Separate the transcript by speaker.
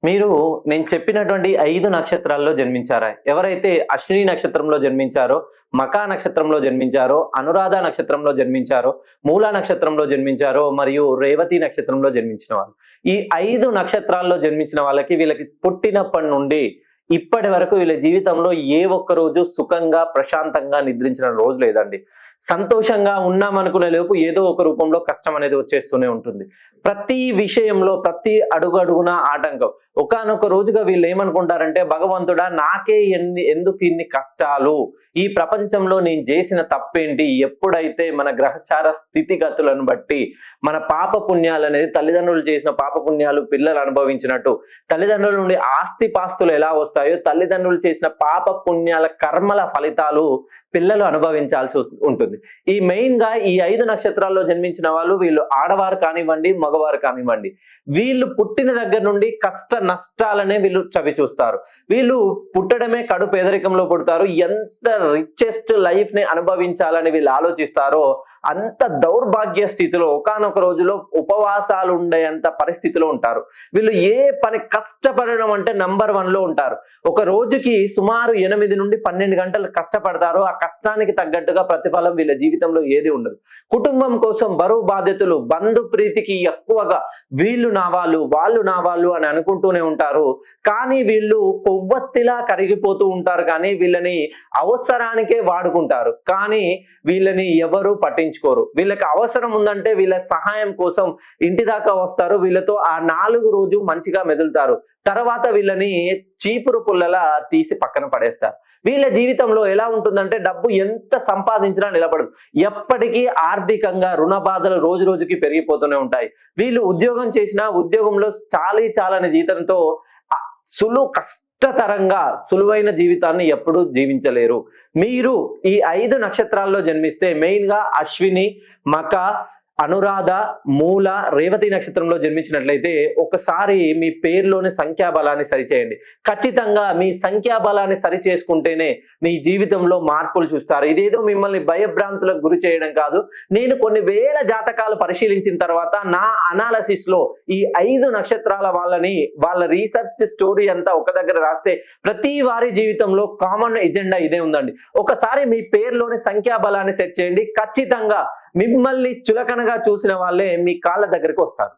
Speaker 1: మీరు నేను చెప్పినటువంటి 5 నక్షత్రాల్లో జన్మించారా? ఎవరైతే అశ్విని నక్షత్రంలో జన్మించారో, మఖా నక్షత్రంలో జన్మించారో, అనురాధ నక్షత్రంలో జన్మించారో, మూల నక్షత్రంలో జన్మించారో, మరియు రేవతి నక్షత్రంలో జన్మించిన వాళ్ళు. ఈ 5 నక్షత్రాల్లో జన్మించిన వాళ్ళకి వీళ్ళకి పుట్టినప్పటి నుండి ఇప్పటి వరకు వీళ్ళ జీవితంలో ఏ ఒక్క రోజు సుఖంగా, ప్రశాంతంగా నిద్రించిన రోజు లేదండి. సంతోషంగా ఉన్నామనుకునే లోపు ఏదో ఒక రూపంలో కష్టం అనేది వచ్చేస్తూనే ఉంటుంది. ప్రతి విషయంలో, ప్రతి అడుగడుగునా ఆటంకం. ఒకానొక రోజుగా వీళ్ళు ఏమనుకుంటారంటే, భగవంతుడా నాకే ఎందుకు ఇన్ని కష్టాలు? ఈ ప్రపంచంలో నేను చేసిన తప్పేంటి? ఎప్పుడైతే మన గ్రహచార స్థితిగతులను బట్టి మన పాప పుణ్యాలనేది తల్లిదండ్రులు చేసిన పాప పుణ్యాలు పిల్లలు అనుభవించినట్టు, తల్లిదండ్రుల నుండి ఆస్తిపాస్తులు ఎలా వస్తాయో, తల్లిదండ్రులు చేసిన పాప పుణ్యాల కర్మల ఫలితాలు పిల్లలు అనుభవించాల్సి ఉంటుంది. ఈ మెయిన్ గా ఈ 5 నక్షత్రాల్లో జన్మించిన వాళ్ళు, వీళ్ళు ఆడవారు కానివ్వండి, మగవారు కానివ్వండి, వీళ్ళు పుట్టిన దగ్గర నుండి కష్ట నష్టాలనే వీళ్ళు చవి చూస్తారు. వీళ్ళు పుట్టడమే కడు పేదరికంలో పుడతారు. ఎంత రిచెస్ట్ లైఫ్ ని అనుభవించాలని వీళ్ళు ఆలోచిస్తారో అంత దౌర్భాగ్య స్థితిలో ఒకానొక రోజులో ఉపవాసాలు ఉండేంత పరిస్థితిలో ఉంటారు. వీళ్ళు ఏ పని కష్టపడడం అంటే నంబర్ 1 లో ఉంటారు. ఒక రోజుకి సుమారు 8 నుండి 12 గంటలు కష్టపడతారు. ఆ కష్టానికి తగ్గట్టుగా ప్రతిఫలం వీళ్ళ జీవితంలో ఏది ఉండదు. కుటుంబం కోసం బరువు బాధ్యతలు, బంధు ప్రీతికి ఎక్కువగా వీళ్ళు నా వాళ్ళు నా వాళ్ళు అని అనుకుంటూనే ఉంటారు. కానీ వీళ్ళు కొవ్వొత్తిలా కరిగిపోతూ ఉంటారు. కానీ వీళ్ళని అవసరానికే వాడుకుంటారు. కానీ వీళ్ళని ఎవరు పట్టించుకోరు. వీళ్ళకి అవసరం ఉందంటే వీళ్ళ సహాయం కోసం ఇంటి దాకా వస్తారు. వీళ్ళతో ఆ 4 రోజు మంచిగా మెదులుతారు. తర్వాత వీళ్ళని చీపురు పుల్లలా తీసి పక్కన పడేస్తారు. వీళ్ళ జీవితంలో ఎలా ఉంటుందంటే, డబ్బు ఎంత సంపాదించినా నిలబడదు. ఎప్పటికీ ఆర్థికంగా రుణ బాధలు రోజు రోజుకి పెరిగిపోతూనే ఉంటాయి. వీళ్ళు ఉద్యోగం చేసినా ఉద్యోగంలో చాలని జీతంతో కష్టతరంగా సులువైన జీవితాన్ని ఎప్పుడూ జీవించలేరు. మీరు ఈ 5 నక్షత్రాల్లో జన్మిస్తే మెయిన్ గా అశ్విని, మఖ, అనురాధ, మూల, రేవతి నక్షత్రంలో జన్మించినట్లయితే ఒకసారి మీ పేరులోని సంఖ్యాబలాన్ని సరిచేయండి. ఖచ్చితంగా మీ సంఖ్యాబలాన్ని సరి చేసుకుంటేనే మీ జీవితంలో మార్పులు చూస్తారు. ఇదేదో మిమ్మల్ని భయభ్రాంతులకు గురి చేయడం కాదు. నేను కొన్ని వేల జాతకాలు పరిశీలించిన తర్వాత నా అనాలసిస్ లో ఈ 5 నక్షత్రాల వాళ్ళ రీసెర్చ్ స్టోరీ అంతా ఒక దగ్గర రాస్తే ప్రతి వారి జీవితంలో కామన్ ఎజెండా ఇదే ఉందండి. ఒకసారి మీ పేరులోని సంఖ్యాబలాన్ని సెట్ చేయండి. ఖచ్చితంగా మిమ్మల్ని చులకనగా చూసిన వాళ్ళే మీ కాళ్ళ దగ్గరికి వస్తారు.